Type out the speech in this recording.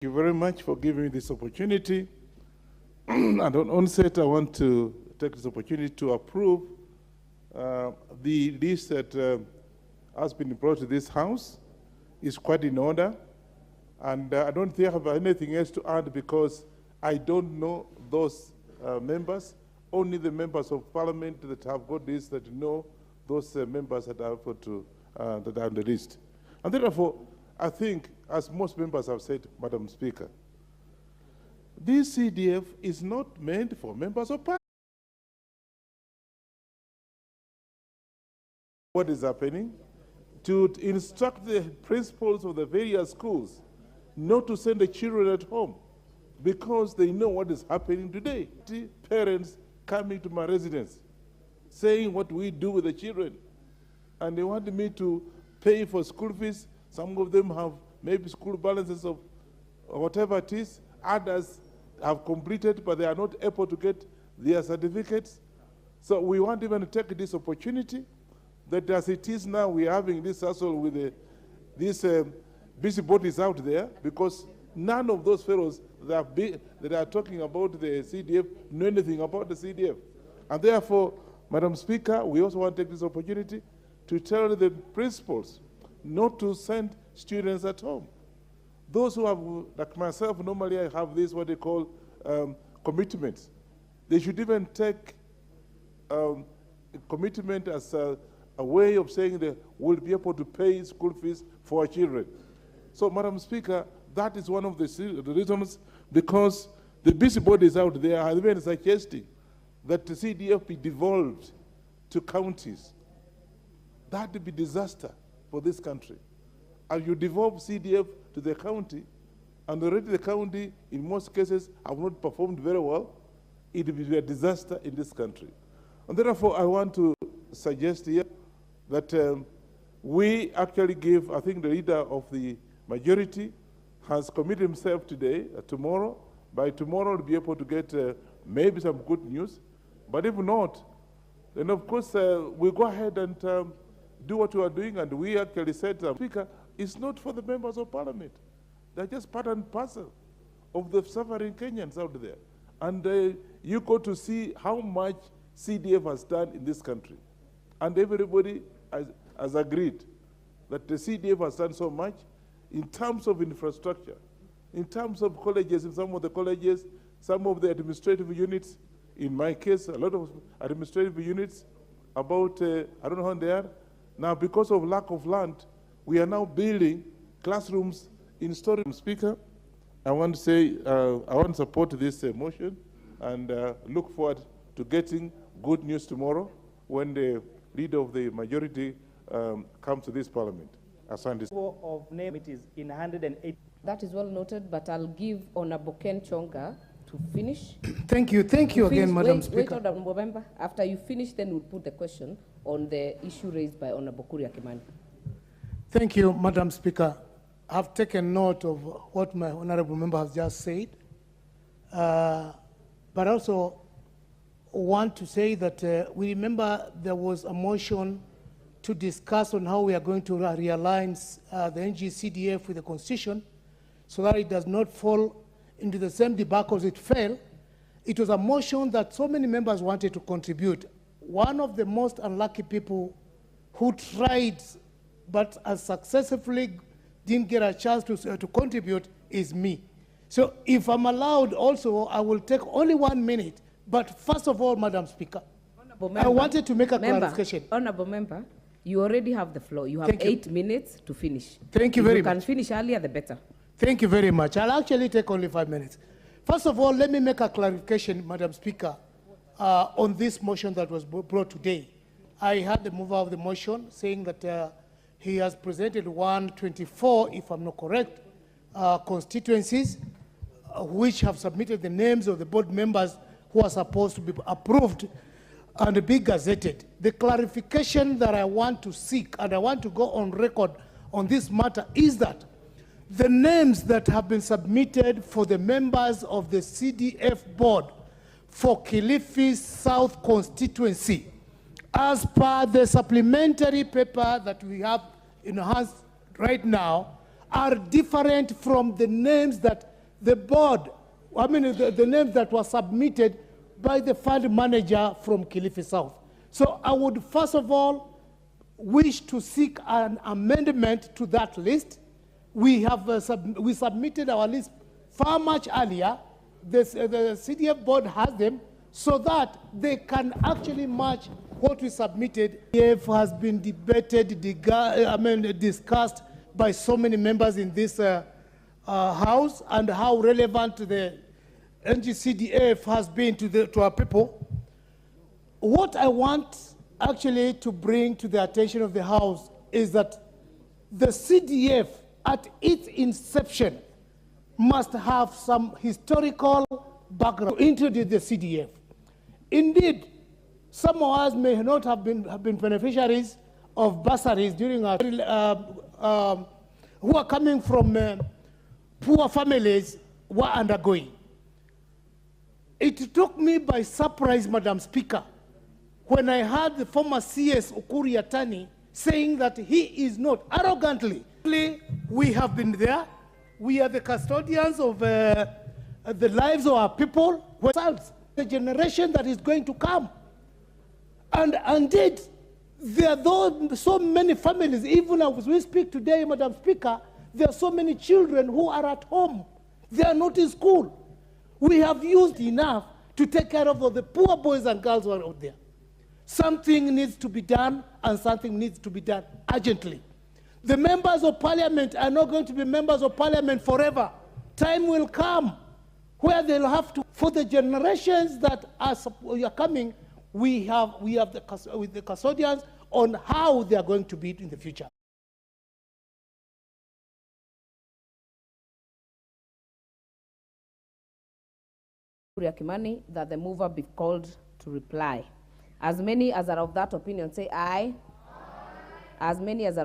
Thank you very much for giving me this opportunity. And on onset, I want to take this opportunity to approve the list that has been brought to this House. Is quite in order. And I don't think I have anything else to add because I don't know those members. Only the members of Parliament that have got this that know those members that are that are on the list. And therefore, I think, as most members have said, Madam Speaker, this CDF is not meant for members of Parliament. What is happening? To instruct the principals of the various schools not to send the children at home because they know what is happening today. Parents coming to my residence saying what we do with the children, and they want me to pay for school fees. Some of them have maybe school balances of whatever it is. Others have completed, but they are not able to get their certificates. So we want even to take this opportunity that as it is now, we are having this hassle with these busybodies out there, because none of those fellows that are talking about the CDF know anything about the CDF. And therefore, Madam Speaker, we also want to take this opportunity to tell the principals not to send students at home. Those who have, like myself, normally I have this, what they call commitments. They should even take commitment as a way of saying that we'll be able to pay school fees for our children. So, Madam Speaker, that is one of the reasons, because the busybodies out there are even suggesting that the CDF be devolved to counties. That would be disaster for this country. As you devolve CDF to the county, and already the county, in most cases, have not performed very well, it will be a disaster in this country. And therefore, I want to suggest here that we actually give, I think the leader of the majority has committed himself today, tomorrow. By tomorrow, we'll be able to get maybe some good news. But if not, then of course, we'll go ahead and do what we are doing. And we actually said, Speaker, it's not for the members of Parliament. They're just part and parcel of the suffering Kenyans out there. And you go to see how much CDF has done in this country. And everybody has agreed that the CDF has done so much in terms of infrastructure, in terms of colleges, in some of the colleges, some of the administrative units. In my case, a lot of administrative units, about, I don't know how they are. Now, because of lack of land, we are now building classrooms in storage. Speaker, I want to say, I want to support this motion and look forward to getting good news tomorrow when the leader of the majority comes to this Parliament. Of name, it is in 108. That is well noted, but I'll give Honorable Ken Chonga to finish. Thank you again, Madam Speaker. Wait, Honorable Member. After you finish, then we'll put the question on the issue raised by Honorable Kuria Kimani. Thank you, Madam Speaker. I've taken note of what my honorable member has just said, but also want to say that we remember there was a motion to discuss on how we are going to realign the NG-CDF with the Constitution so that it does not fall into the same debacle as it fell. It was a motion that so many members wanted to contribute. One of the most unlucky people who tried but as successfully didn't get a chance to contribute is me. So if I'm allowed also, I will take only 1 minute. But first of all, Madam Speaker, I wanted to make a clarification. Honorable Member, you already have the floor. You have 8 minutes to finish. Thank you very much. If you can finish earlier, the better. Thank you very much. I'll actually take only 5 minutes. First of all, let me make a clarification, Madam Speaker, on this motion that was brought today. I heard the mover of the motion saying that he has presented 124, if I'm not correct, constituencies which have submitted the names of the board members who are supposed to be approved and be gazetted. The clarification that I want to seek, and I want to go on record on this matter, is that the names that have been submitted for the members of the CDF board for Kilifi South constituency, as per the supplementary paper that we have in hands right now, are different from the names that the board, the names that were submitted by the fund manager from Kilifi South. So I would first of all wish to seek an amendment to that list. We have we submitted our list far much earlier. The CDF board has them so that they can actually match what we submitted. CDF has been debated, discussed by so many members in this House, and how relevant the NGCDF has been to our people. What I want actually to bring to the attention of the House is that the CDF at its inception must have some historical background to introduce the CDF. Indeed, some of us may not have been beneficiaries of bursaries during our who are coming from poor families were undergoing. It took me by surprise, Madam Speaker, when I heard the former CS Ukuri Yatani saying that he is not, arrogantly. We have been there. We are the custodians of the lives of our people, the generation that is going to come. And indeed, there are so many families, even as we speak today, Madam Speaker, there are so many children who are at home. They are not in school. We have used enough to take care of all the poor boys and girls who are out there. Something needs to be done, and something needs to be done urgently. The members of parliament are not going to be members of parliament forever. Time will come where they'll have to, for the generations that are coming, we have the custodians on how they are going to be in the future. Kimani, that the mover be called to reply. As many as are of that opinion say aye. As many as are